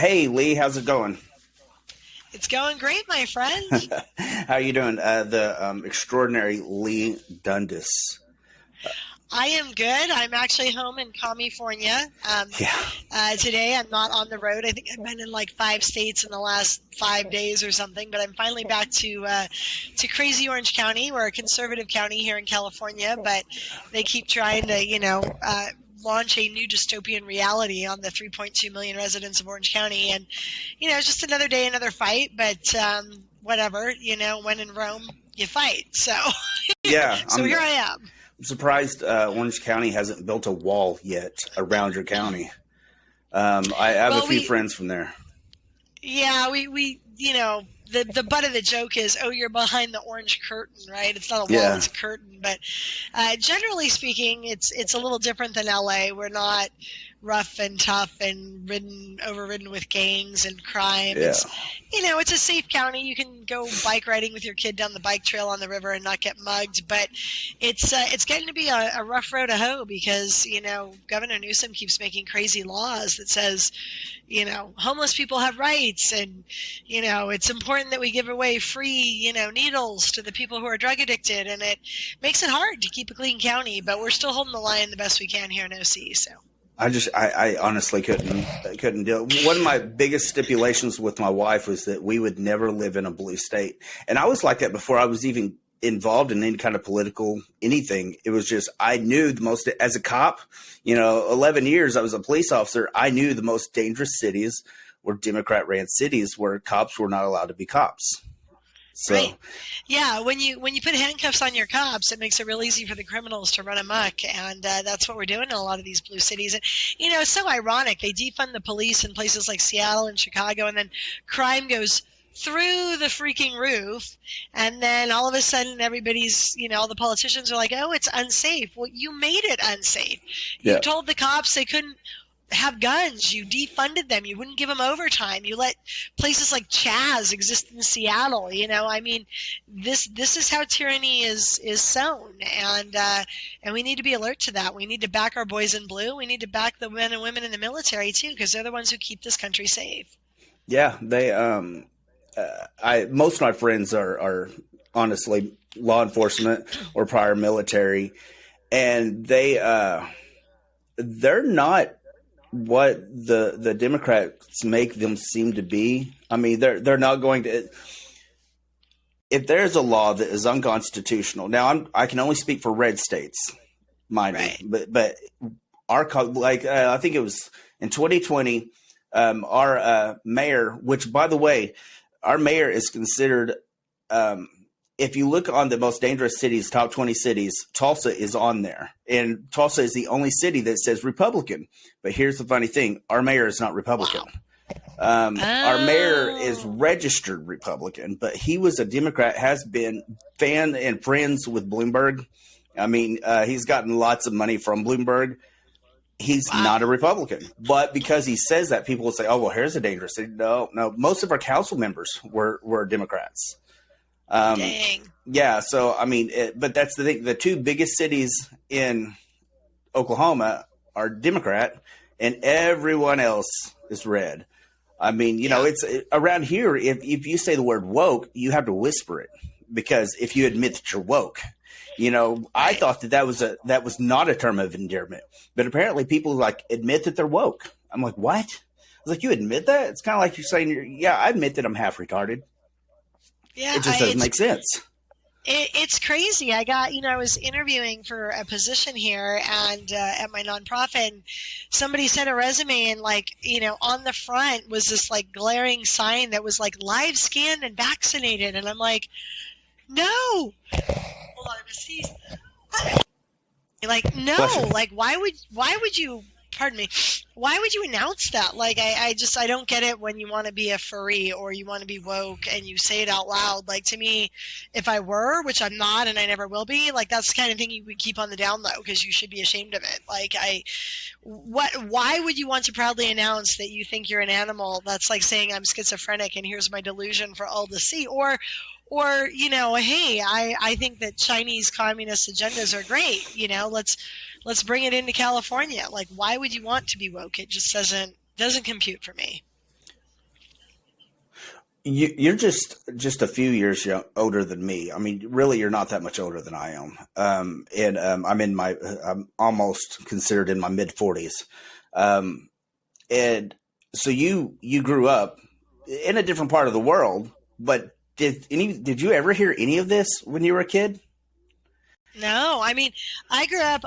Hey, Lee, how's it going? It's going great, my friend. How you doing? The extraordinary Leigh Dundas. I am good. I'm actually home in California. Yeah, Today I'm not on the road. I think I've been in like 5 states in the last 5 days or something, but I'm finally back to crazy Orange County. We're a conservative county here in California, but they keep trying to, launch a new dystopian reality on the 3.2 million residents of Orange County. And, it's just another day, another fight, but whatever, when in Rome, you fight. So, yeah. so here I am. I'm surprised Orange County hasn't built a wall yet around your county. I have a Well, few friends from there. yeah, the butt of the joke is, oh, you're behind the orange curtain, right? It's not a wall, Yeah, it's a curtain. But generally speaking, it's a little different than LA. We're not rough and tough and overridden with gangs and crime. yeah, It's a safe county. You can go bike riding with your kid down the bike trail on the river and not get mugged. But it's getting to be a rough road to hoe because Governor Newsom keeps making crazy laws that says homeless people have rights, and it's important that we give away free needles to the people who are drug addicted, and it makes it hard to keep a clean county. But we're still holding the line the best we can here in OC. So. I honestly couldn't do it. One of my biggest stipulations with my wife was that we would never live in a blue state, and I was like that before I was even involved in any kind of political anything. It was just I knew the most as a cop. 11 years I was a police officer. I knew the most dangerous cities were Democrat-ran cities where cops were not allowed to be cops. So, Right. Yeah. When you put handcuffs on your cops, it makes it real easy for the criminals to run amok, and that's what we're doing in a lot of these blue cities. And it's so ironic. They defund the police in places like Seattle and Chicago, and then crime goes through the freaking roof, and then all of a sudden everybody's all the politicians are like, oh, it's unsafe. Well, you made it unsafe. You yeah. told the cops they couldn't have guns. You defunded them. You wouldn't give them overtime. You let places like Chaz exist in Seattle. This is how tyranny is sown, and we need to be alert to that. We need to back our boys in blue. We need to back the men and women in the military too, because they're the ones who keep this country safe. Yeah, they I most of my friends are honestly law enforcement or prior military, and they're not what the Democrats make them seem to be. I mean, they're not going to. If there's a law that is unconstitutional, now I can only speak for red states, mind Right. me, but I think it was in 2020, our mayor, which by the way, our mayor is considered. If you look on the most dangerous cities, top 20 cities, Tulsa is on there. And Tulsa is the only city that says Republican. But here's the funny thing. Our mayor is not Republican. Wow. Our mayor is Oh. registered Republican, but he was a Democrat, has been fan and friends with Bloomberg. I mean, he's gotten lots of money from Bloomberg. He's Wow. not a Republican. But because he says that, people will say, oh, well, here's a dangerous city. No. Most of our council members were Democrats. Dang. Yeah, so I mean, but that's the thing. The two biggest cities in Oklahoma are Democrat, and everyone else is red. I mean, Yeah. it's around here. If you say the word woke, you have to whisper it because if you admit that you're woke, I Right. thought that was not a term of endearment, but apparently people like admit that they're woke. I'm like, what? I was like, you admit that? It's kind of like you're saying, yeah, I admit that I'm half retarded. Yeah. It just doesn't make sense. It's crazy. I was interviewing for a position here and at my nonprofit, and somebody sent a resume, and on the front was this like glaring sign that was like live scanned and vaccinated, and I'm like, no. Hold on, I'm gonna sneeze. Like, no, Bless you. like why would you, pardon me, why would you announce that? Like, I don't get it when you want to be a furry or you want to be woke and you say it out loud. Like, to me, if I were, which I'm not and I never will be, like, that's the kind of thing you would keep on the down low because you should be ashamed of it. Like, why would you want to proudly announce that you think you're an animal? That's like saying I'm schizophrenic and here's my delusion for all to see. Or hey, I think that Chinese communist agendas are great. Let's bring it into California. Like, why would you want to be woke? It just doesn't compute for me. You're just a few years older than me. I mean, really, you're not that much older than I am. And I'm almost considered in my mid 40s. Um, and so you grew up in a different part of the world, but did you ever hear any of this when you were a kid? No, I mean, I grew up.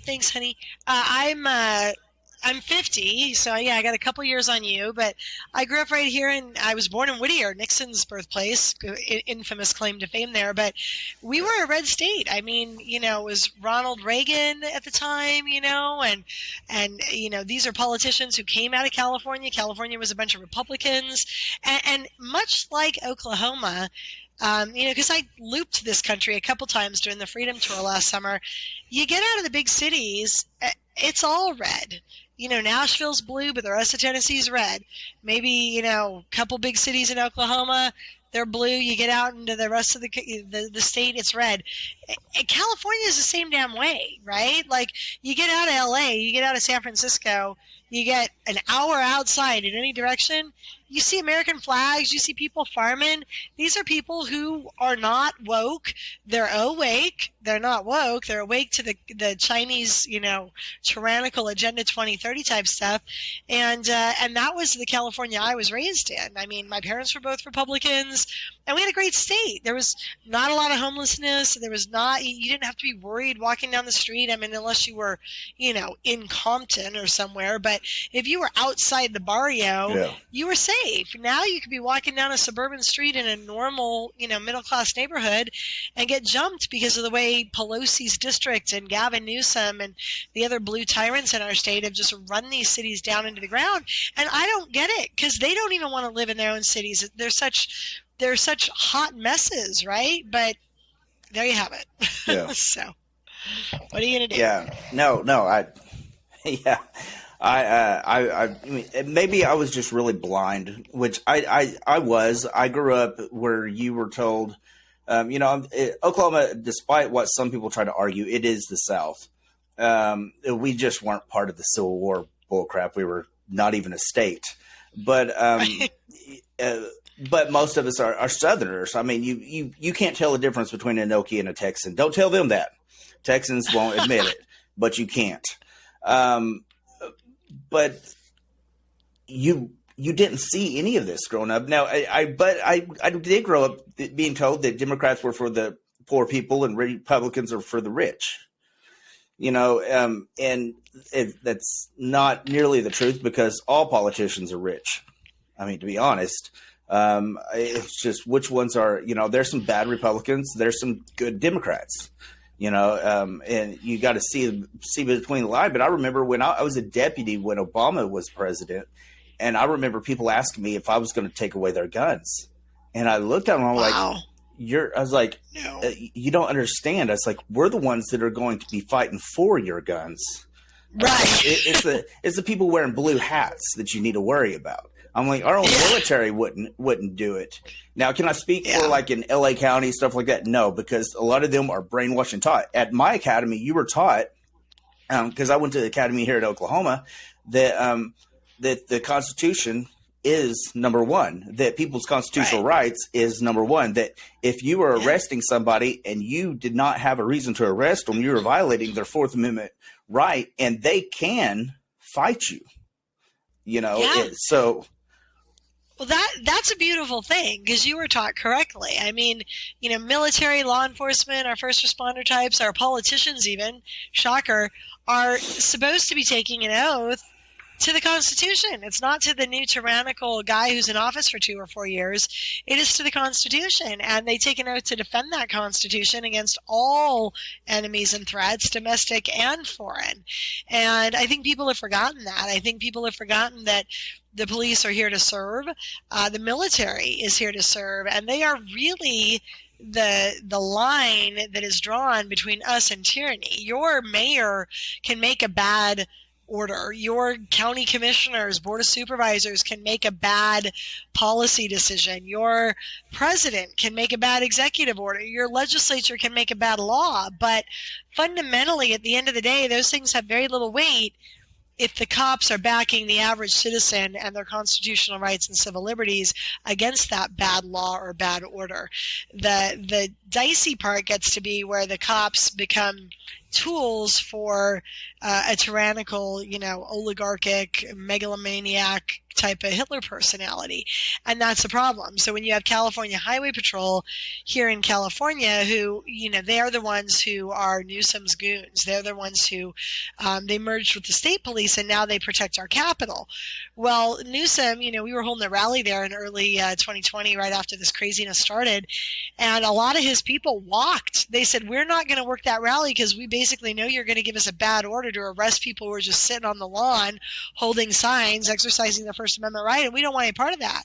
Thanks, honey. I'm 50, so yeah, I got a couple years on you. But I grew up right here, and I was born in Whittier, Nixon's birthplace, infamous claim to fame there. But we were a red state. I mean, it was Ronald Reagan at the time, and these are politicians who came out of California. California was a bunch of Republicans, and much like Oklahoma. Because I looped this country a couple times during the Freedom Tour last summer. You get out of the big cities, it's all red. Nashville's blue, but the rest of Tennessee's red. Maybe, a couple big cities in Oklahoma, they're blue. You get out into the rest of the state, it's red. California is the same damn way, right? Like, you get out of L.A., you get out of San Francisco, you get an hour outside in any direction, you see American flags, you see people farming. These are people who are not woke. They're awake. They're not woke. They're awake to the Chinese, tyrannical Agenda 2030 type stuff. And that was the California I was raised in. I mean, my parents were both Republicans, and we had a great state. There was not a lot of homelessness. There was you didn't have to be worried walking down the street. I mean, unless you were, in Compton or somewhere. But if you were outside the barrio, you were safe. Now you could be walking down a suburban street in a normal, middle-class neighborhood and get jumped because of the way Pelosi's district and Gavin Newsom and the other blue tyrants in our state have just run these cities down into the ground. And I don't get it, because they don't even want to live in their own cities. They're such hot messes, right? But there you have it. Yeah. So what are you going to do? Yeah. No, yeah. I mean, maybe I was just really blind, which I was. I grew up where you were told, Oklahoma, despite what some people try to argue, it is the South. We just weren't part of the Civil War bullcrap. We were not even a state, but but most of us are Southerners. I mean, you can't tell the difference between an Okie and a Texan. Don't tell them that. Texans won't admit it, but you can't. But you didn't see any of this growing up. Now, I did grow up being told that Democrats were for the poor people and Republicans are for the rich. And that's not nearly the truth, because all politicians are rich. I mean, to be honest, it's just which ones are. There's some bad Republicans, there's some good Democrats. And you got to see between the line. But I remember when I was a deputy when Obama was president, and I remember people asking me if I was going to take away their guns. And I looked at them, I'm wow. I was like, no. You don't understand. I was like, we're the ones that are going to be fighting for your guns. Right. It's the people wearing blue hats that you need to worry about. I'm like, our own military wouldn't do it. Now, can I speak for like in LA County, stuff like that? No, because a lot of them are brainwashed and taught. At my academy, you were taught, because I went to the academy here at Oklahoma, that the Constitution is number one, that people's constitutional rights is number one, that if you were arresting somebody and you did not have a reason to arrest them, you were violating their Fourth Amendment right, and they can fight you. So... Well, that's a beautiful thing, because you were taught correctly. I mean, military, law enforcement, our first responder types, our politicians even, shocker, are supposed to be taking an oath to the Constitution. It's not to the new tyrannical guy who's in office for 2 or 4 years. It is to the Constitution, and they take an oath to defend that Constitution against all enemies and threats, domestic and foreign. And I think people have forgotten that. I think people have forgotten that the police are here to serve. The military is here to serve, and they are really the line that is drawn between us and tyranny. Your mayor can make a bad order. Your county commissioners, board of supervisors can make a bad policy decision. Your president can make a bad executive order. Your legislature can make a bad law. But fundamentally, at the end of the day, those things have very little weight if the cops are backing the average citizen and their constitutional rights and civil liberties against that bad law or bad order. The dicey part gets to be where the cops become tools for a tyrannical, oligarchic, megalomaniac type of Hitler personality. And that's a problem. So when you have California Highway Patrol here in California, who, they are the ones who are Newsom's goons. They're the ones who, they merged with the state police and now they protect our capital. Well, Newsom, we were holding a rally there in early 2020, right after this craziness started. And a lot of his people walked. They said, we're not going to work that rally because we basically know you're going to give us a bad order to arrest people who are just sitting on the lawn holding signs, exercising their First Amendment right, and we don't want any part of that.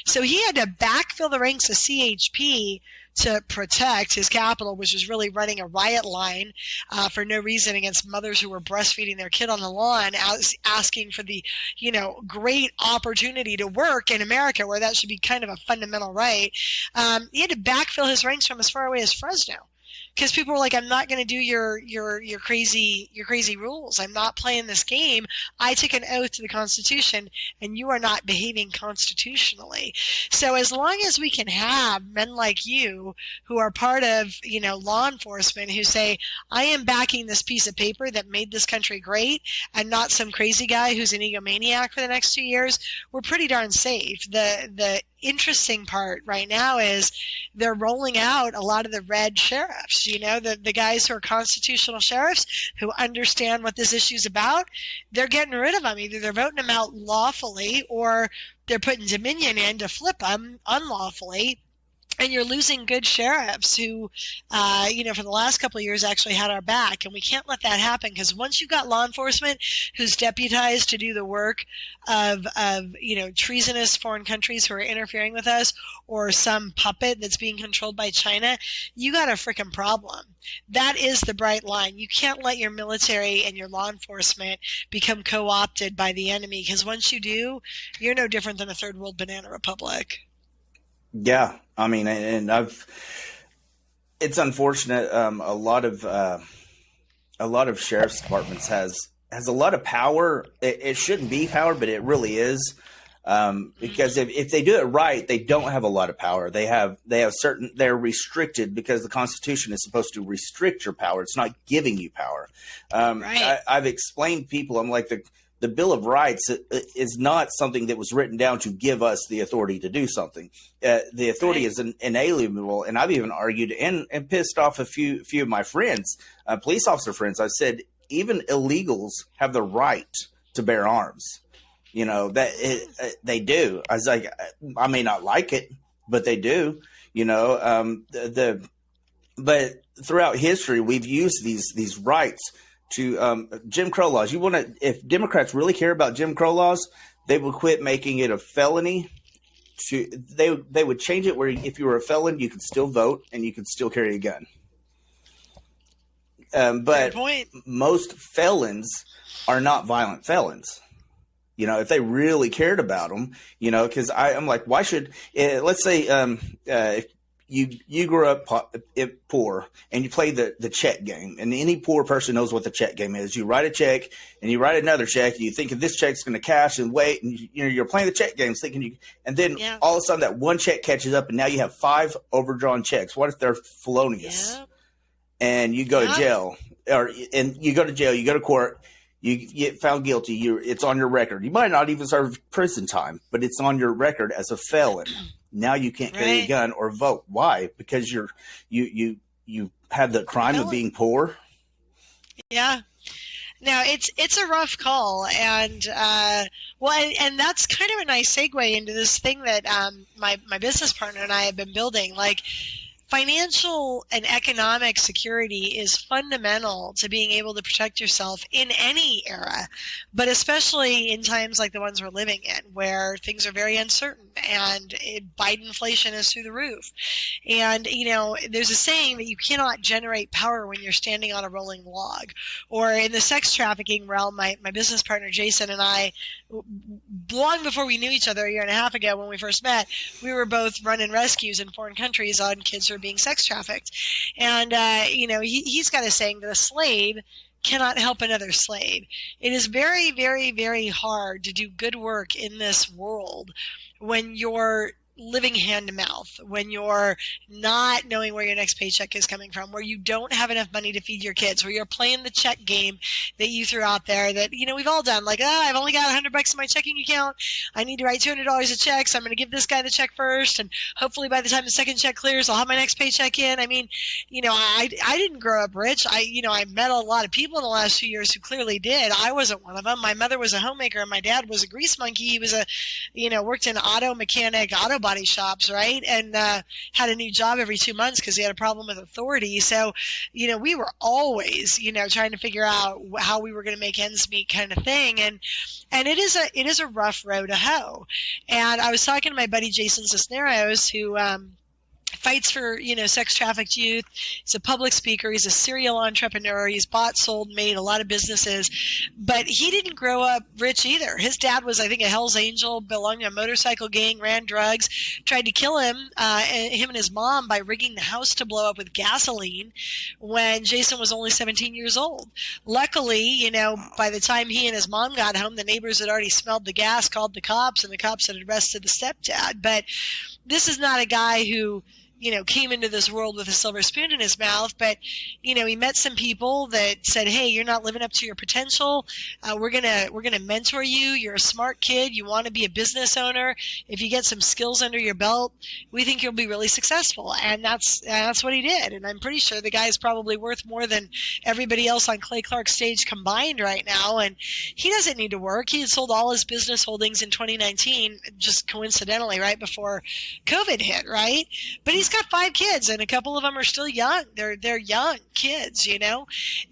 So he had to backfill the ranks of CHP to protect his capital, which was really running a riot line for no reason against mothers who were breastfeeding their kid on the lawn, asking for the, great opportunity to work in America, where that should be kind of a fundamental right. He had to backfill his ranks from as far away as Fresno. Because people were like, I'm not going to do your crazy rules. I'm not playing this game. I took an oath to the Constitution, and you are not behaving constitutionally. So as long as we can have men like you who are part of, law enforcement who say, I am backing this piece of paper that made this country great, and not some crazy guy who's an egomaniac for the next 2 years, we're pretty darn safe. The interesting part right now is they're rolling out a lot of the red sheriffs, the guys who are constitutional sheriffs who understand what this issue's about. They're getting rid of them. Either they're voting them out lawfully or they're putting Dominion in to flip them unlawfully. And you're losing good sheriffs who, for the last couple of years actually had our back. And we can't let that happen, because once you've got law enforcement who's deputized to do the work of treasonous foreign countries who are interfering with us, or some puppet that's being controlled by China, you got a freaking problem. That is the bright line. You can't let your military and your law enforcement become co-opted by the enemy, because once you do, you're no different than a third world banana republic. Yeah, I mean, and it's unfortunate. A lot of sheriff's departments has a lot of power. It shouldn't be power, but it really is. Because if they do it right, they don't have a lot of power. They're restricted, because the Constitution is supposed to restrict your power. It's not giving you power. Right. I've explained to people, I'm like, the Bill of Rights is not something that was written down to give us the authority to do something. The authority is inalienable, and I've even argued and pissed off a few of my friends, police officer friends. I said even illegals have the right to bear arms. They do. I was like, I may not like it, but they do. But throughout history, we've used these rights to Jim Crow laws. If Democrats really care about Jim Crow laws, they would quit making it a felony. They would change it where if you were a felon, you could still vote and you could still carry a gun. But most felons are not violent felons. If they really cared about them, because I'm like, why should let's say if you grew up poor and you play the check game, and any poor person knows what the check game is. You write a check and you write another check, and you think if this check's going to cash and wait, and you're playing the check games thinking and then all of a sudden that one check catches up and now you have 5 overdrawn checks. What if they're felonious? And you go to jail, you go to court, you get found guilty. It's on your record. You might not even serve prison time, but it's on your record as a felon. Now you can't carry a gun or vote. Why? Because you have the crime of being poor. Yeah. Now it's a rough call, and and that's kind of a nice segue into this thing that my business partner and I have been building. Like, financial and economic security is fundamental to being able to protect yourself in any era, but especially in times like the ones we're living in, where things are very uncertain and Biden inflation is through the roof. And, there's a saying that you cannot generate power when you're standing on a rolling log. Or in the sex trafficking realm, my business partner Jason and I, long before we knew each other a year and a half ago when we first met, we were both running rescues in foreign countries on kids who are being sex trafficked. And, he's got a saying that a slave cannot help another slave. It is very, very, very hard to do good work in this world when you're living hand to mouth, when you're not knowing where your next paycheck is coming from, where you don't have enough money to feed your kids, where you're playing the check game that you threw out there that, we've all done. Like, I've only got $100 in my checking account. I need to write $200 a check, so I'm going to give this guy the check first, and hopefully by the time the second check clears, I'll have my next paycheck in. I mean, I didn't grow up rich. I met a lot of people in the last few years who clearly did. I wasn't one of them. My mother was a homemaker, and my dad was a grease monkey. He was worked in auto body shops, right? And had a new job every 2 months because he had a problem with authority. So, we were always, trying to figure out how we were going to make ends meet kind of thing. And it is a rough road to hoe. And I was talking to my buddy Jason Cisneros, who fights for, sex trafficked youth. He's a public speaker. He's a serial entrepreneur. He's bought, sold, made a lot of businesses. But he didn't grow up rich either. His dad was, I think, a Hell's Angel, belonged to a motorcycle gang, ran drugs, tried to kill him and his mom by rigging the house to blow up with gasoline when Jason was only 17 years old. Luckily, by the time he and his mom got home, the neighbors had already smelled the gas, called the cops, and the cops had arrested the stepdad. But this is not a guy who came into this world with a silver spoon in his mouth, but, he met some people that said, hey, you're not living up to your potential. We're going to mentor you. You're a smart kid. You want to be a business owner. If you get some skills under your belt, we think you'll be really successful. And that's what he did. And I'm pretty sure the guy is probably worth more than everybody else on Clay Clark's stage combined right now. And he doesn't need to work. He had sold all his business holdings in 2019, just coincidentally, right before COVID hit, right? But he's got 5 kids, and a couple of them are still young. They're young kids,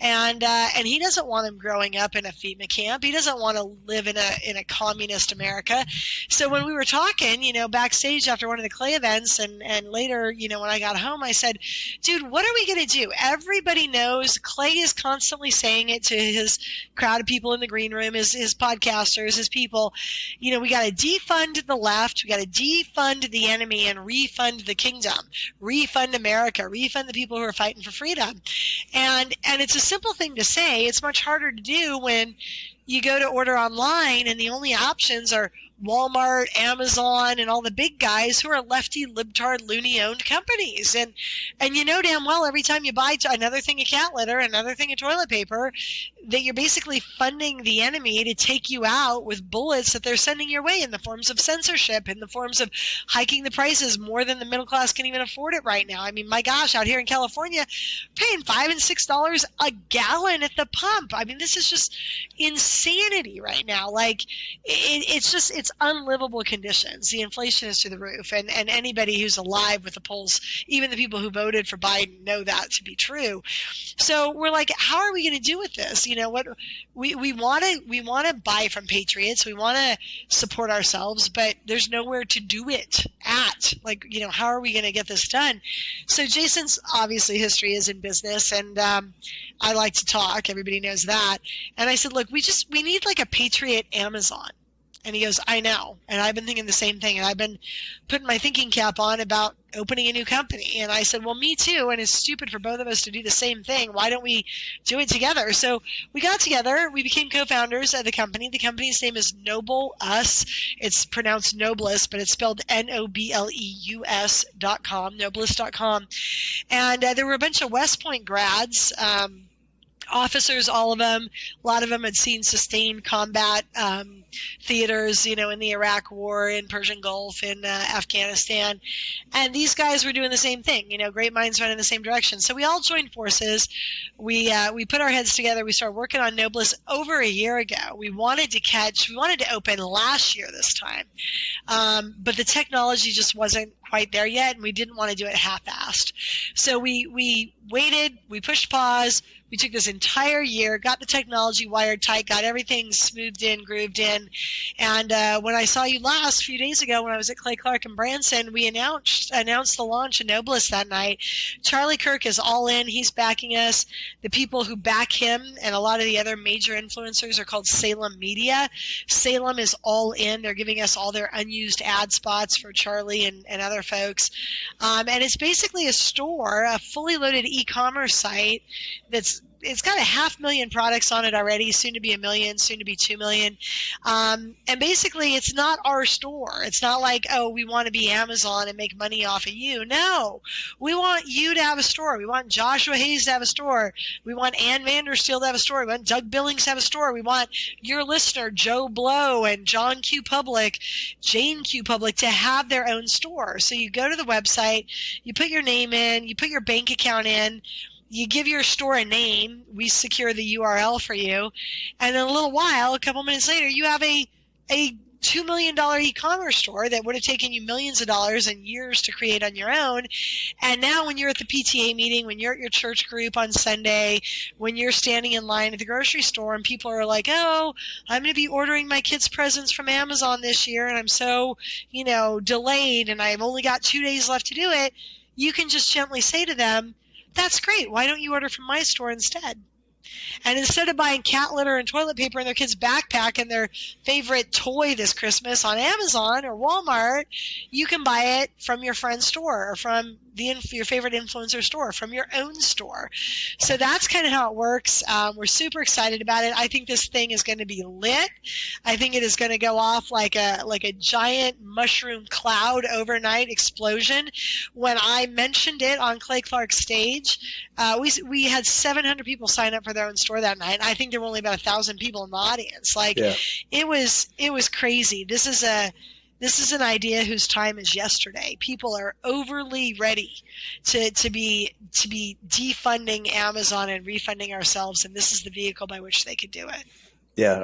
and he doesn't want them growing up in a FEMA camp. He doesn't want to live in a communist America. So when we were talking, backstage after one of the Clay events, and later, when I got home, I said, dude, what are we going to do? Everybody knows Clay is constantly saying it to his crowd of people in the green room, his podcasters, his people. We got to defund the left. We got to defund the enemy and refund the kingdom. Refund America, refund the people who are fighting for freedom. And it's a simple thing to say. It's much harder to do when you go to order online and the only options are Walmart, Amazon, and all the big guys who are lefty, libtard, loony-owned companies. And damn well every time you buy another thing of cat litter, another thing of toilet paper, that you're basically funding the enemy to take you out with bullets that they're sending your way in the forms of censorship, in the forms of hiking the prices more than the middle class can even afford it right now. I mean, my gosh, out here in California, paying $5 and $6 a gallon at the pump. I mean, this is just insanity right now. Like, it's unlivable conditions. The inflation is through the roof, and anybody who's alive with the polls, even the people who voted for Biden, know that to be true. So we're like, how are we going to do with this? What we want to buy from patriots. We want to support ourselves, but there's nowhere to do it at. Like, how are we going to get this done? So Jason's obviously history is in business, and I like to talk. Everybody knows that. And I said, look, we need like a patriot Amazon. And he goes, I know. And I've been thinking the same thing. And I've been putting my thinking cap on about opening a new company. And I said, well, me too. And it's stupid for both of us to do the same thing. Why don't we do it together? So we got together. We became co-founders of the company. The company's name is Noble Us. It's pronounced Noblest, but it's spelled Nobleus.com, Noblest.com. And there were a bunch of West Point grads, officers, all of them. A lot of them had seen sustained combat theaters, in the Iraq War, in Persian Gulf, in Afghanistan. And these guys were doing the same thing, great minds run in the same direction. So we all joined forces. We put our heads together. We started working on Noblest over a year ago. We wanted to open last year this time. But the technology just wasn't quite there yet, and we didn't want to do it half-assed. So we waited, we pushed pause, we took this entire year, got the technology wired tight, got everything smoothed in, grooved in, and when I saw you last, a few days ago when I was at Clay Clark and Branson, we announced the launch of Noblest that night. Charlie Kirk is all in, he's backing us. The people who back him and a lot of the other major influencers are called Salem Media. Salem is all in, they're giving us all their unused ad spots for Charlie and other folks. And it's basically a store, a fully loaded e-commerce site that's it's got 500,000 products on it already, soon to be 1 million, soon to be 2 million. And basically it's not our store. It's not like, oh, we want to be Amazon and make money off of you. No, we want you to have a store. We want Joshua Hayes to have a store. We want Ann Vandersteel to have a store. We want Doug Billings to have a store. We want your listener, Joe Blow and John Q. Public, Jane Q. Public, to have their own store. So you go to the website, you put your name in, you put your bank account in, you give your store a name, we secure the URL for you, and in a little while, a couple minutes later, you have a $2 million e-commerce store that would have taken you millions of dollars and years to create on your own. And now when you're at the PTA meeting, when you're at your church group on Sunday, when you're standing in line at the grocery store and people are like, oh, I'm going to be ordering my kids' presents from Amazon this year and I'm so, delayed and I've only got 2 days left to do it, you can just gently say to them, that's great. Why don't you order from my store instead? And instead of buying cat litter and toilet paper in their kid's backpack and their favorite toy this Christmas on Amazon or Walmart, you can buy it from your friend's store or from your favorite influencer store, from your own store. So that's kind of how it works. We're super excited about it. I think this thing is going to be lit. I think it is going to go off like a giant mushroom cloud overnight explosion. When I mentioned it on Clay Clark's stage, we had 700 people sign up for their own store that night. I think there were only about 1,000 people in the audience. It was crazy. This is an idea whose time is yesterday. People are overly ready to be defunding Amazon and refunding ourselves, and this is the vehicle by which they could do it. Yeah,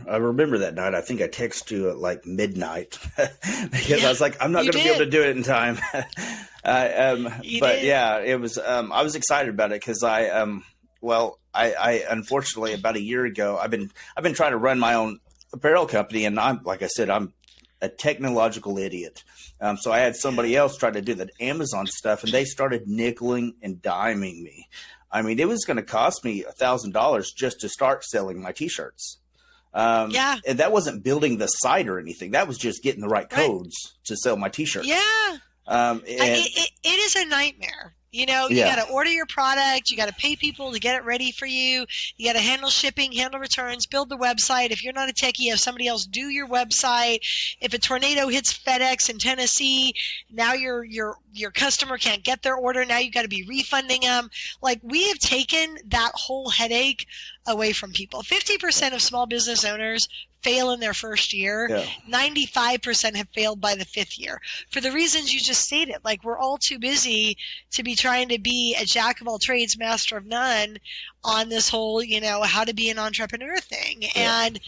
I remember that night. I think I texted you at like midnight because I was like, I'm not going to be able to do it in time. Yeah, it was. I was excited about it because I unfortunately about a year ago I've been trying to run my own apparel company, and I'm a technological idiot. So I had somebody else try to do the Amazon stuff, and they started nickeling and diming me. I mean, it was going to cost me $1,000 just to start selling my T-shirts. And that wasn't building the site or anything. That was just getting the right codes to sell my T-shirts. Yeah. It is a nightmare. You got to order your product. You got to pay people to get it ready for you. You got to handle shipping, handle returns, build the website. If you're not a techie, you have somebody else do your website. If a tornado hits FedEx in Tennessee, now your customer can't get their order. Now you got to be refunding them. Like, we have taken that whole headache away from people. 50% of small business owners fail in their first year. 95% have failed by the 5th year for the reasons you just stated. Like, we're all too busy to be trying to be a jack of all trades, master of none on this whole, how to be an entrepreneur thing. And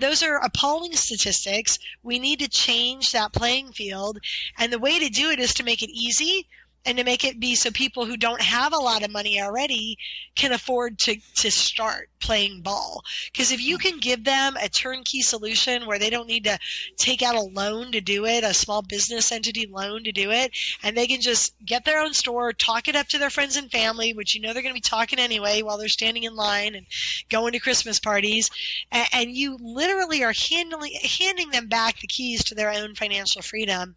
those are appalling statistics. We need to change that playing field. And the way to do it is to make it easy and to make it be so people who don't have a lot of money already can afford to start playing ball. Because if you can give them a turnkey solution where they don't need to take out a loan to do it, a small business entity loan to do it, and they can just get their own store, talk it up to their friends and family, which they're going to be talking anyway while they're standing in line and going to Christmas parties, and you literally are handing them back the keys to their own financial freedom.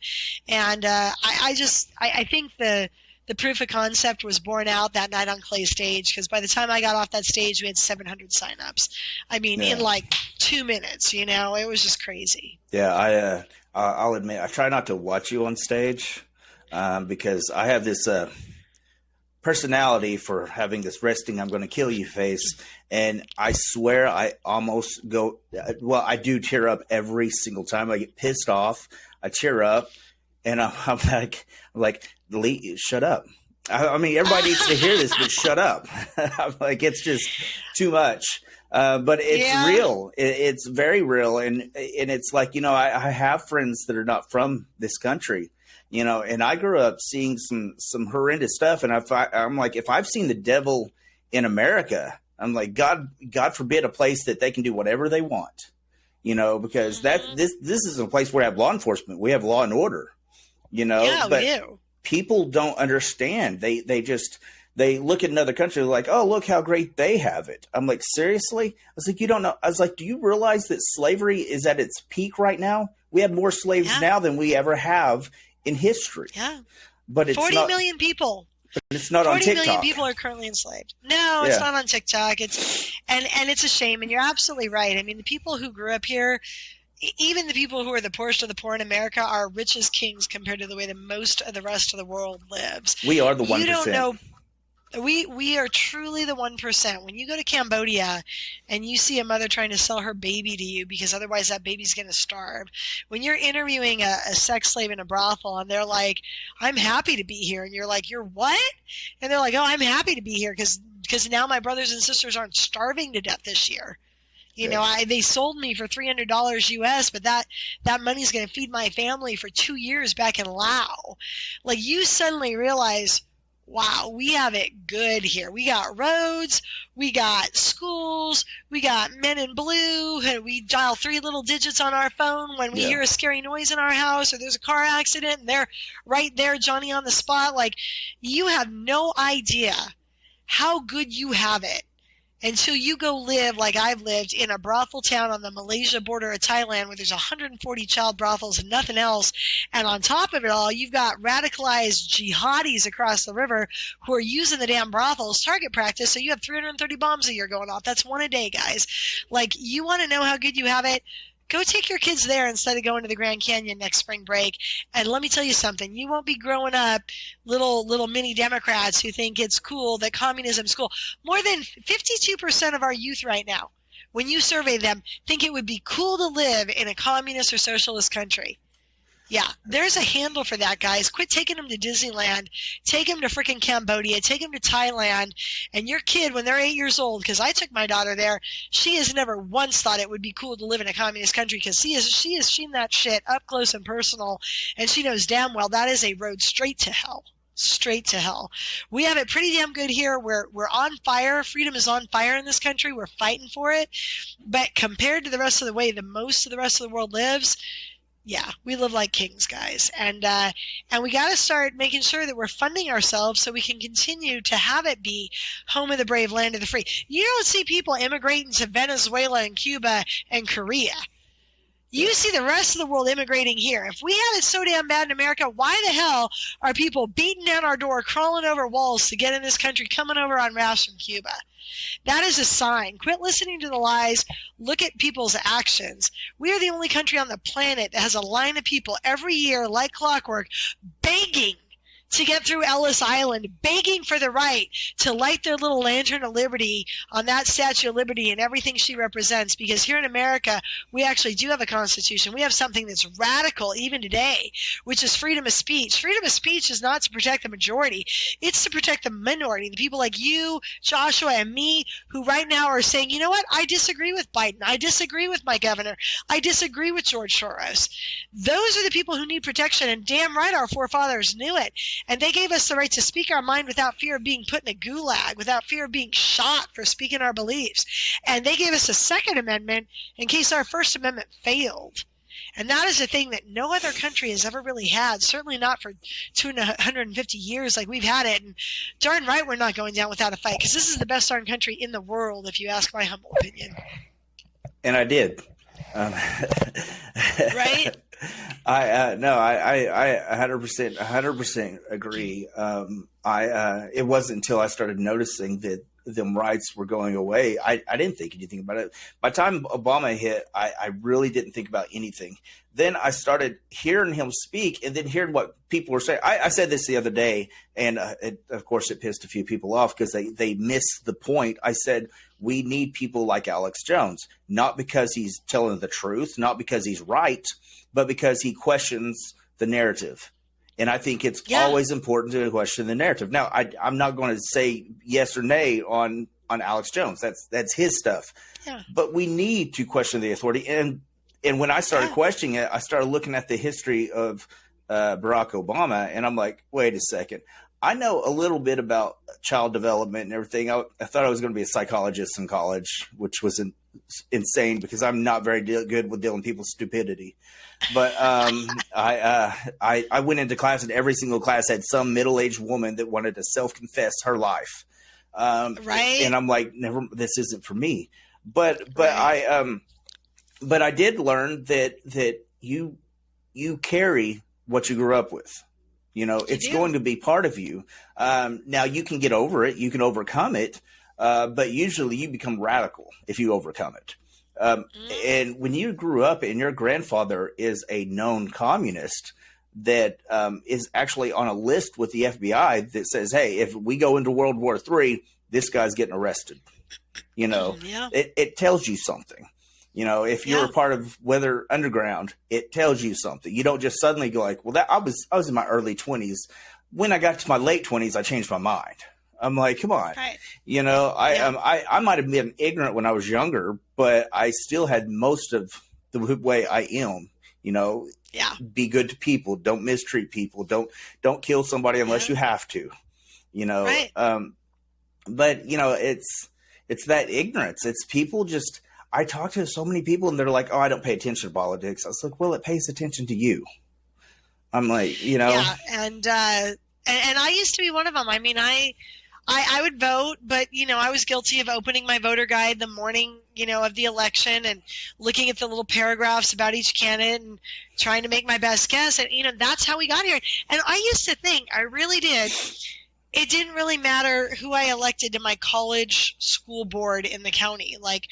And I think the proof of concept was borne out that night on Clay's stage, because by the time I got off that stage, we had 700 signups. I mean, in like 2 minutes, it was just crazy. Yeah, I'll admit, I try not to watch you on stage because I have this personality for having this resting I'm going to kill you face. And I swear I almost I do tear up every single time. I get pissed off. I tear up. And I'm like, Leigh, shut up. I mean, everybody needs to hear this, but shut up. I'm like, it's just too much. But it's real. It's very real. And it's like, I have friends that are not from this country, and I grew up seeing some horrendous stuff. And I'm like, if I've seen the devil in America, I'm like, God forbid a place that they can do whatever they want, because this is a place where we have law enforcement. We have law and order. But we do. People don't understand. They look at another country like, oh, look how great they have it. I'm like, seriously? I was like, you don't know. I was like, do you realize that slavery is at its peak right now? We have more slaves now than we ever have in history. Yeah. But it's 40 million people But it's not on 40 million TikTok. people are currently enslaved. No, it's Yeah. not on TikTok. And it's a shame. And you're absolutely right. I mean, the people who grew up here, even the people who are the poorest of the poor in America, are rich as kings compared to the way that most of the rest of the world lives. We are the 1%. You don't know. We are truly the 1%. When you go to Cambodia and you see a mother trying to sell her baby to you because otherwise that baby's going to starve, when you're interviewing a sex slave in a brothel and they're like, I'm happy to be here, and you're like, you're what? And they're like, oh, I'm happy to be here because now my brothers and sisters aren't starving to death this year. You know, they sold me for $300 US, but that money's going to feed my family for 2 years back in Laos. Like, you suddenly realize, wow, we have it good here. We got roads, we got schools, we got men in blue, and we dial 3 little digits on our phone when we hear a scary noise in our house or there's a car accident, and they're right there, Johnny on the spot. Like, you have no idea how good you have it until you go live like I've lived in a brothel town on the Malaysia border of Thailand where there's 140 child brothels and nothing else. And on top of it all, you've got radicalized jihadis across the river who are using the damn brothels target practice. So you have 330 bombs a year going off. That's one a day, guys. Like, you want to know how good you have it? Go take your kids there instead of going to the Grand Canyon next spring break. And let me tell you something. You won't be growing up little mini Democrats who think it's cool that communism's cool. More than 52% of our youth right now, when you survey them, think it would be cool to live in a communist or socialist country. Yeah, there's a handle for that, guys. Quit taking them to Disneyland. Take them to freaking Cambodia. Take them to Thailand. And your kid, when they're 8 years old, because I took my daughter there, she has never once thought it would be cool to live in a communist country because she has seen that shit up close and personal, and she knows damn well that is a road straight to hell. Straight to hell. We have it pretty damn good here. We're on fire. Freedom is on fire in this country. We're fighting for it. But compared to the rest of the way most of the rest of the world lives, yeah, we live like kings, guys. And we got to start making sure that we're funding ourselves so we can continue to have it be home of the brave, land of the free. You don't see people immigrating to Venezuela and Cuba and Korea. You see the rest of the world immigrating here. If we had it so damn bad in America, why the hell are people beating down our door, crawling over walls to get in this country, coming over on rafts from Cuba? That is a sign. Quit listening to the lies. Look at people's actions. We are the only country on the planet that has a line of people every year, like clockwork, begging to get through Ellis Island, begging for the right to light their little lantern of liberty on that Statue of Liberty and everything she represents. Because here in America, we actually do have a constitution. We have something that's radical even today, which is freedom of speech. Freedom of speech is not to protect the majority. It's to protect the minority, the people like you, Joshua, and me, who right now are saying, you know what, I disagree with Biden. I disagree with my governor. I disagree with George Soros. Those are the people who need protection, and damn right our forefathers knew it. And they gave us the right to speak our mind without fear of being put in a gulag, without fear of being shot for speaking our beliefs. And they gave us a Second Amendment in case our First Amendment failed. And that is a thing that no other country has ever really had, certainly not for 250 years like we've had it. And darn right we're not going down without a fight, because this is the best darn country in the world, if you ask my humble opinion. And I did. Right? I 100% agree. It wasn't until I started noticing that them rights were going away. I didn't think anything about it. By the time Obama hit, I really didn't think about anything. Then I started hearing him speak and then hearing what people were saying. I said this the other day, and of course it pissed a few people off because they missed the point. I said, we need people like Alex Jones, not because he's telling the truth, not because he's right, but because he questions the narrative. And I think it's always important to question the narrative. Now, I'm not going to say yes or nay on Alex Jones. That's his stuff. Yeah. But we need to question the authority. And when I started questioning it, I started looking at the history of Barack Obama, and I'm like, wait a second. I know a little bit about child development and everything. I thought I was going to be a psychologist in college, which was insane because I'm not very good with dealing with people's stupidity. But I went into class, and every single class had some middle-aged woman that wanted to self-confess her life. Right. And I'm like, never, this isn't for me. But I did learn that you carry what you grew up with. It's going to be part of you. Now you can get over it. You can overcome it. But usually you become radical if you overcome it. And when you grew up and your grandfather is a known communist that is actually on a list with the FBI that says, hey, if we go into World War III, this guy's getting arrested. It tells you something. If you're a part of Weather Underground, it tells you something. You don't just suddenly go like, well, I was in my early 20s. When I got to my late 20s, I changed my mind. I'm like, come on, right. I might have been ignorant when I was younger, but I still had most of the way I am. Be good to people, don't mistreat people, don't kill somebody unless you have to. Right. But it's that ignorance. It's people just. I talk to so many people and they're like, oh, I don't pay attention to politics. I was like, well, it pays attention to you. I'm like, Yeah, and I used to be one of them. I mean, I would vote, but, I was guilty of opening my voter guide the morning, of the election and looking at the little paragraphs about each candidate and trying to make my best guess. And, that's how we got here. And I used to think, I really did, it didn't really matter who I elected to my college school board in the county. Like,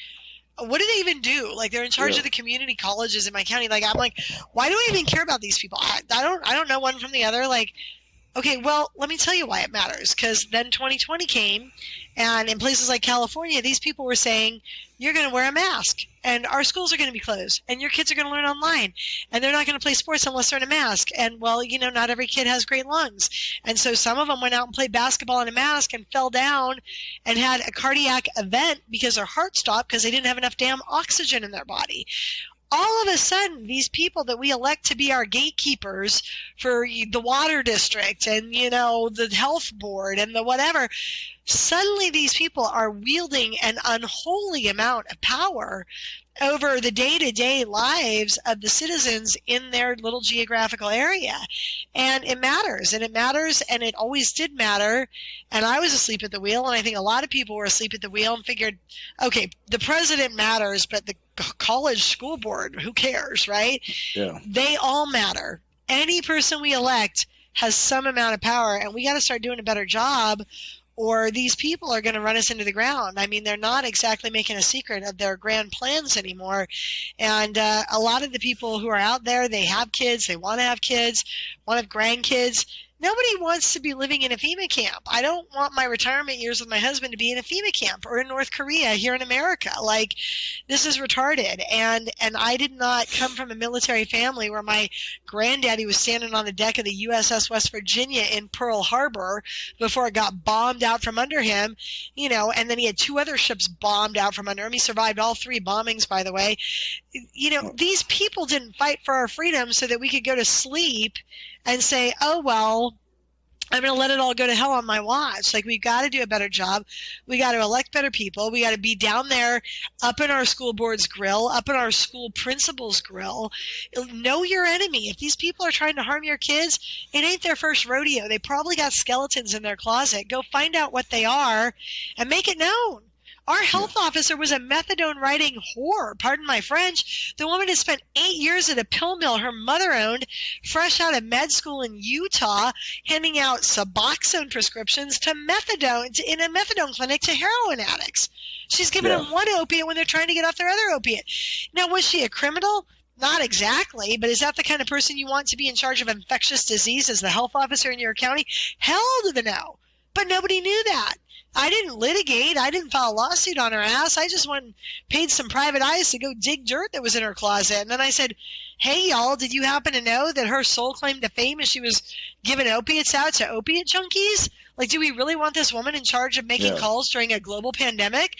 what do they even do? Like, they're in charge of the community colleges in my county. Like, I'm like, why do I even care about these people? I don't know one from the other. Like, okay, well, let me tell you why it matters. Because then 2020 came, and in places like California, these people were saying, you're going to wear a mask, and our schools are going to be closed, and your kids are going to learn online, and they're not going to play sports unless they're in a mask. And, well, not every kid has great lungs. And so some of them went out and played basketball in a mask and fell down and had a cardiac event because their heart stopped because they didn't have enough damn oxygen in their body. All of a sudden, these people that we elect to be our gatekeepers for the water district and, the health board and the whatever, suddenly these people are wielding an unholy amount of power over the day-to-day lives of the citizens in their little geographical area. And it matters, and it always did matter. And I was asleep at the wheel, and I think a lot of people were asleep at the wheel and figured, okay, the president matters, but the college school board, who cares, right? Yeah. They all matter. Any person we elect has some amount of power, and we got to start doing a better job, or these people are going to run us into the ground. I mean, they're not exactly making a secret of their grand plans anymore. And a lot of the people who are out there, they have kids, they want to have kids, want to have grandkids. Nobody wants to be living in a FEMA camp. I don't want my retirement years with my husband to be in a FEMA camp or in North Korea here in America. Like, this is retarded. And I did not come from a military family where my granddaddy was standing on the deck of the USS West Virginia in Pearl Harbor before it got bombed out from under him, and then he had 2 other ships bombed out from under him. He survived all 3 bombings, by the way. These people didn't fight for our freedom so that we could go to sleep and say, oh, well, I'm going to let it all go to hell on my watch. Like, we've got to do a better job. We got to elect better people. We got to be down there up in our school board's grill, up in our school principal's grill. Know your enemy. If these people are trying to harm your kids, it ain't their first rodeo. They probably got skeletons in their closet. Go find out what they are and make it known. Our health officer was a methadone-writing whore, pardon my French. The woman had spent 8 years at a pill mill her mother owned, fresh out of med school in Utah, handing out Suboxone prescriptions to methadone in a methadone clinic to heroin addicts. She's giving them one opiate when they're trying to get off their other opiate. Now, was she a criminal? Not exactly, but is that the kind of person you want to be in charge of infectious disease as the health officer in your county? Hell to the no. But nobody knew that. I didn't litigate. I didn't file a lawsuit on her ass. I just went and paid some private eyes to go dig dirt that was in her closet. And then I said, hey, y'all, did you happen to know that her sole claim to fame is she was giving opiates out to opiate junkies? Like, do we really want this woman in charge of making calls during a global pandemic?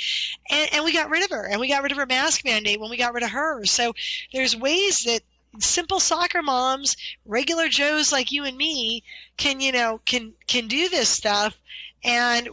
And we got rid of her. And we got rid of her mask mandate when we got rid of her. So there's ways that simple soccer moms, regular Joes like you and me can do this stuff. And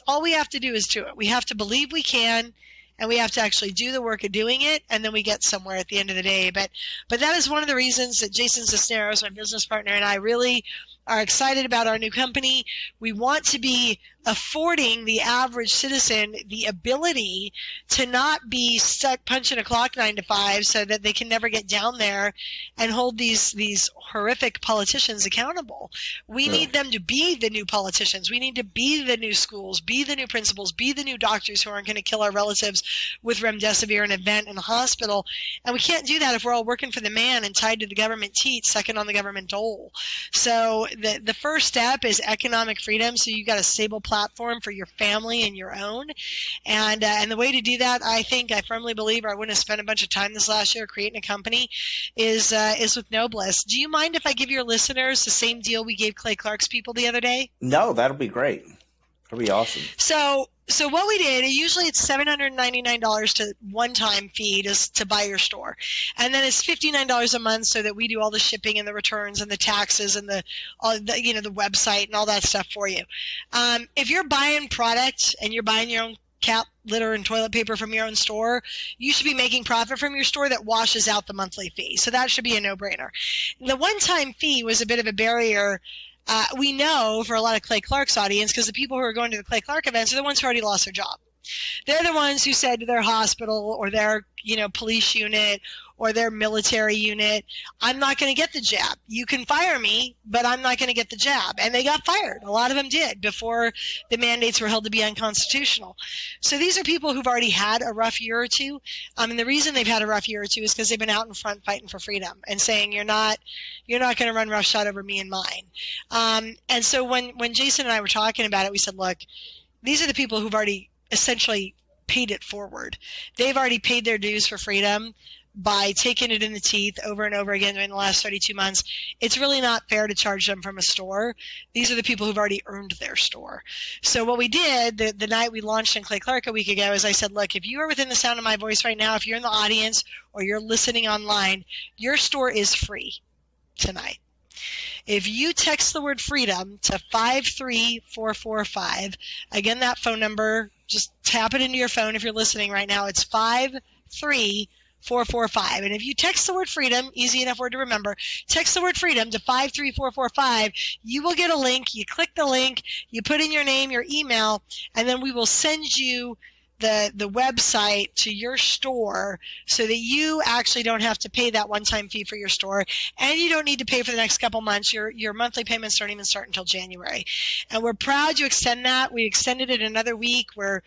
all we have to do is do it. We have to believe we can, and we have to actually do the work of doing it, and then we get somewhere at the end of the day. But that is one of the reasons that Jason Cisneros, my business partner, and I really are excited about our new company. We want to be affording the average citizen the ability to not be stuck punching a clock 9 to 5 so that they can never get down there and hold these horrific politicians accountable. We need them to be the new politicians. We need to be the new schools, be the new principals, be the new doctors who aren't going to kill our relatives with remdesivir and a vent in the hospital. And we can't do that if we're all working for the man and tied to the government teat, second on the government dole. So the first step is economic freedom. So you've got a stable platform for your family and your own. And the way to do that, I firmly believe, or I wouldn't have spent a bunch of time this last year creating a company, is with Noblest. Do you mind if I give your listeners the same deal we gave Clay Clark's people the other day? No, that'll be great. That'll be awesome. So what we did, usually it's $799 to one-time fee to buy your store. And then it's $59 a month so that we do all the shipping and the returns and the taxes and the website and all that stuff for you. If you're buying product and you're buying your own cat litter and toilet paper from your own store, you should be making profit from your store that washes out the monthly fee. So that should be a no-brainer. The one-time fee was a bit of a barrier. We know for a lot of Clay Clark's audience, because the people who are going to the Clay Clark events are the ones who already lost their job. They're the ones who said to their hospital or their police unit or their military unit, I'm not going to get the jab. You can fire me, but I'm not going to get the jab. And they got fired. A lot of them did before the mandates were held to be unconstitutional. So these are people who've already had a rough year or two. And the reason they've had a rough year or two is because they've been out in front fighting for freedom and saying, you're not going to run roughshod over me and mine. And so when Jason and I were talking about it, we said, look, these are the people who've already essentially paid it forward. They've already paid their dues for freedom by taking it in the teeth over and over again during the last 32 months. It's really not fair to charge them from a store. These are the people who've already earned their store. So what we did the night we launched in Clay Clark a week ago is I said, look, if you are within the sound of my voice right now, if you're in the audience or you're listening online, your store is free tonight. If you text the word freedom to 53445, again, that phone number, just tap it into your phone if you're listening right now. It's 53445. And if you text the word freedom, easy enough word to remember, text the word freedom to 53445, you will get a link. You click the link, you put in your name, your email, and then we will send you the website to your store so that you actually don't have to pay that one-time fee for your store, and you don't need to pay for the next couple months. Your monthly payments don't even start until January. And we're proud to extend that. We extended it another week. We're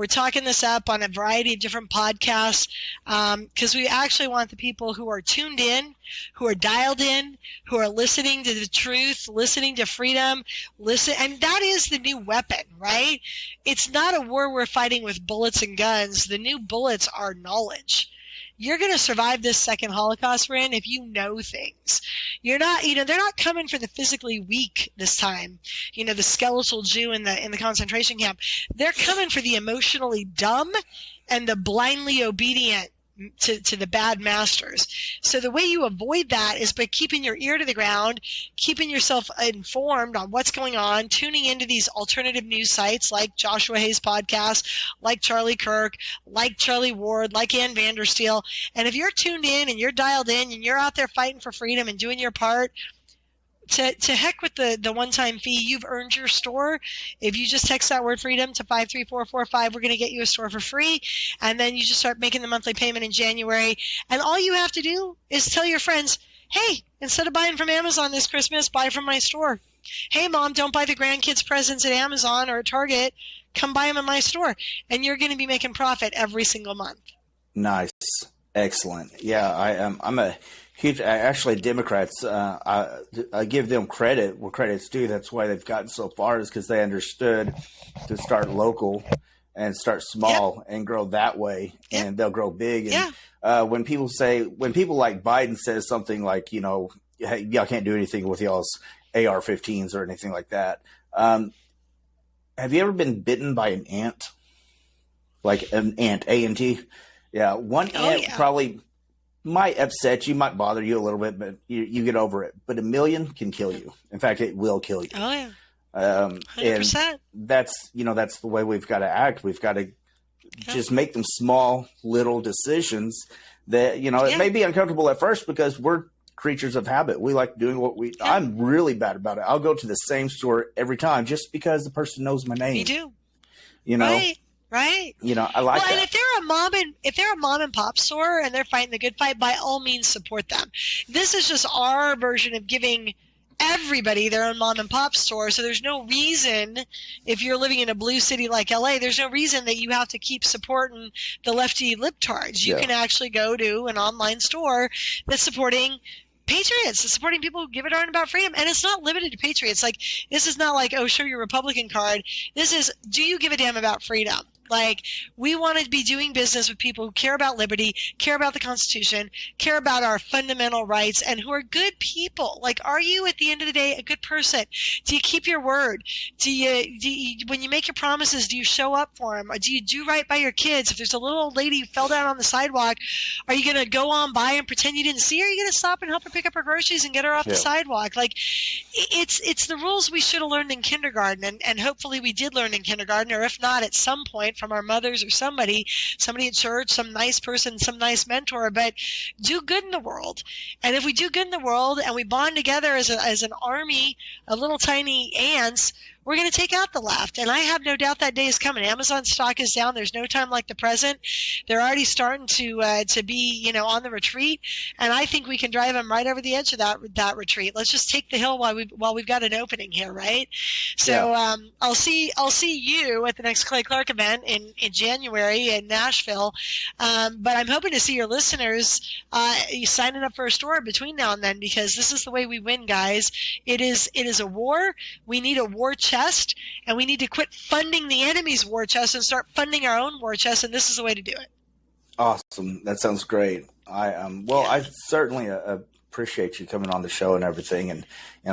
talking this up on a variety of different podcasts because we actually want the people who are tuned in, who are dialed in, who are listening to the truth, listening to freedom, and that is the new weapon, right? It's not a war we're fighting with bullets and guns. The new bullets are knowledge. You're going to survive this second Holocaust we're in if you know things. You're not, they're not coming for the physically weak this time. The skeletal Jew in the concentration camp. They're coming for the emotionally dumb and the blindly obedient to the bad masters. So the way you avoid that is by keeping your ear to the ground, keeping yourself informed on what's going on, tuning into these alternative news sites like Joshua Hayes' podcast, like Charlie Kirk, like Charlie Ward, like Ann Vandersteel. And if you're tuned in and you're dialed in and you're out there fighting for freedom and doing your part, to heck with the one-time fee. You've earned your store. If you just text that word freedom to 53445, we're going to get you a store for free. And then you just start making the monthly payment in January. And all you have to do is tell your friends, hey, instead of buying from Amazon this Christmas, buy from my store. Hey, Mom, don't buy the grandkids presents at Amazon or at Target. Come buy them at my store. And you're going to be making profit every single month. Nice. Excellent. Yeah, I'm a huge, actually, Democrats, I give them credit where credit's due. That's why they've gotten so far, is because they understood to start local and start small and grow that way, and they'll grow big. And when people like Biden says something like, hey, y'all can't do anything with y'all's AR-15s or anything like that. Have you ever been bitten by an ant? Like an ant, A-N-T? Yeah, one ant probably might upset you, might bother you a little bit, but you get over it. But 1,000,000 can kill you. In fact, it will kill you. Oh, yeah. 100%. And that's the way we've got to act. We've got to just make them small, little decisions that, it may be uncomfortable at first because we're creatures of habit. We like doing what I'm really bad about it. I'll go to the same store every time just because the person knows my name. Me too. You know? Right. You know, I like that. And if they're a mom and pop store and they're fighting the good fight, by all means support them. This is just our version of giving everybody their own mom and pop store. So there's no reason, if you're living in a blue city like LA, there's no reason that you have to keep supporting the lefty libtards. You can actually go to an online store that's supporting patriots, it's supporting people who give a darn about freedom. And it's not limited to patriots. Like, this is not like, oh, show your Republican card. This is, do you give a damn about freedom? Like, we want to be doing business with people who care about liberty, care about the Constitution, care about our fundamental rights, and who are good people. Like, are you, at the end of the day, a good person? Do you keep your word? Do you when you make your promises, do you show up for them? Or do you do right by your kids? If there's a little old lady who fell down on the sidewalk, are you going to go on by and pretend you didn't see her? Are you going to stop and help her pick up her groceries and get her off the sidewalk? Like, it's the rules we should have learned in kindergarten, and hopefully we did learn in kindergarten, or if not, at some point from our mothers or somebody at church, some nice person, some nice mentor. But do good in the world. And if we do good in the world and we bond together as an army of little tiny ants, we're going to take out the left. And I have no doubt that day is coming. Amazon stock is down. There's no time like the present. They're already starting to be, on the retreat. And I think we can drive them right over the edge of that retreat. Let's just take the hill while we've got an opening here, right? So I'll see you at the next Clay Clark event in January in Nashville. But I'm hoping to see your listeners signing up for a store between now and then, because this is the way we win, guys. It is a war. We need a war chest. And we need to quit funding the enemy's war chest and start funding our own war chest, and this is the way to do it. Awesome. That sounds great. I certainly appreciate you coming on the show and everything, and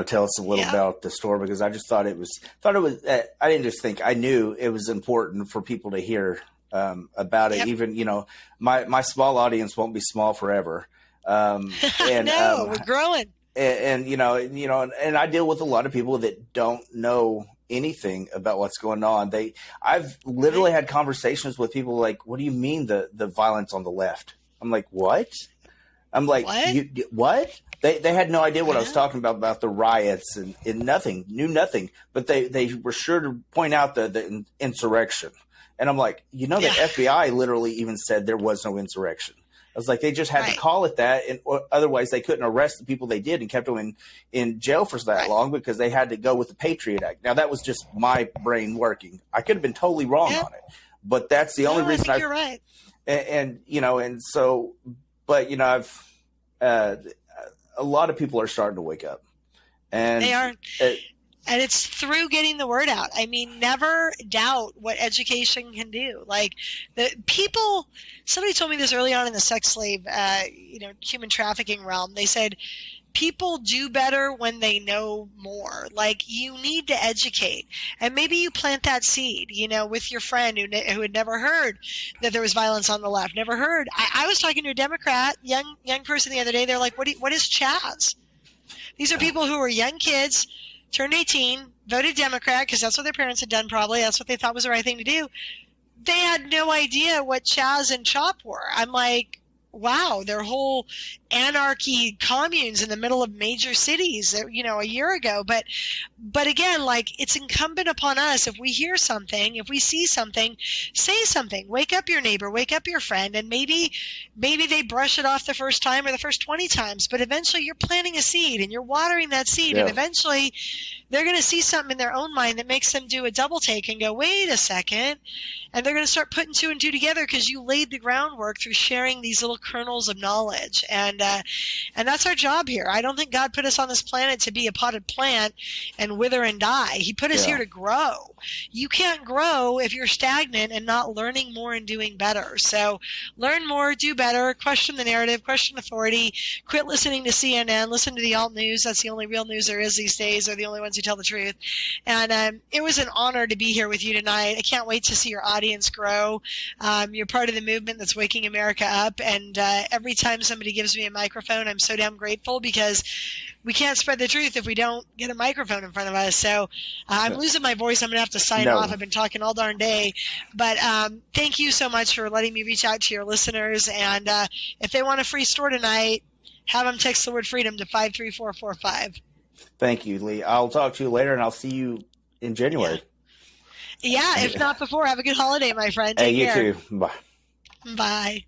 tell us a little about the store, because I just thought it was I didn't just think, I knew it was important for people to hear about it. Yep. Even my small audience won't be small forever. And no, we're growing. And I deal with a lot of people that don't know anything about what's going on. I've literally had conversations with people like, what do you mean the violence on the left? I'm like, what? I'm like, what? They had no idea what I was talking about the riots and knew nothing, but they were sure to point out the insurrection. And I'm like, the FBI literally even said there was no insurrection. I was like, they just had to call it that, and otherwise they couldn't arrest the people they did and kept them in jail for that long, because they had to go with the Patriot Act. Now, that was just my brain working. I could have been totally wrong on it, but that's the only reason you're right. I've a lot of people are starting to wake up, and they are. And it's through getting the word out. I mean, never doubt what education can do. Like, somebody told me this early on in the sex slave, human trafficking realm. They said, people do better when they know more. Like, you need to educate. And maybe you plant that seed, with your friend who had never heard that there was violence on the left, never heard. I was talking to a Democrat, young person the other day. They're like, what is Chaz? These are people who are young kids, turned 18, voted Democrat because that's what their parents had done probably. That's what they thought was the right thing to do. They had no idea what Chaz and CHOP were. I'm like, wow, their whole anarchy communes in the middle of major cities, a year ago. But again, like, it's incumbent upon us, if we hear something, if we see something, say something. Wake up your neighbor, wake up your friend, and maybe they brush it off the first time or the first 20 times, but eventually you're planting a seed and you're watering that seed, and eventually they're going to see something in their own mind that makes them do a double take and go, wait a second, and they're going to start putting two and two together because you laid the groundwork through sharing these little kernels of knowledge. And that's our job here. I don't think God put us on this planet to be a potted plant and wither and die. He put us here to grow. You can't grow if you're stagnant and not learning more and doing better. So learn more, do better, question the narrative, question authority, quit listening to CNN, listen to the alt news. That's the only real news there is these days. They're the only ones who tell the truth. And it was an honor to be here with you tonight. I can't wait to see your audience grow. You're part of the movement that's waking America up. And every time somebody gives me a microphone, I'm so damn grateful, because we can't spread the truth if we don't get a microphone in front of us. So I'm losing my voice. I'm going to have to sign off. I've been talking all darn day. But thank you so much for letting me reach out to your listeners. And if they want a free store tonight, have them text the word freedom to 53445. Thank you, Leigh. I'll talk to you later, and I'll see you in January. Yeah, if not before, have a good holiday, my friend. Hey, Take you care. too. Bye. Bye.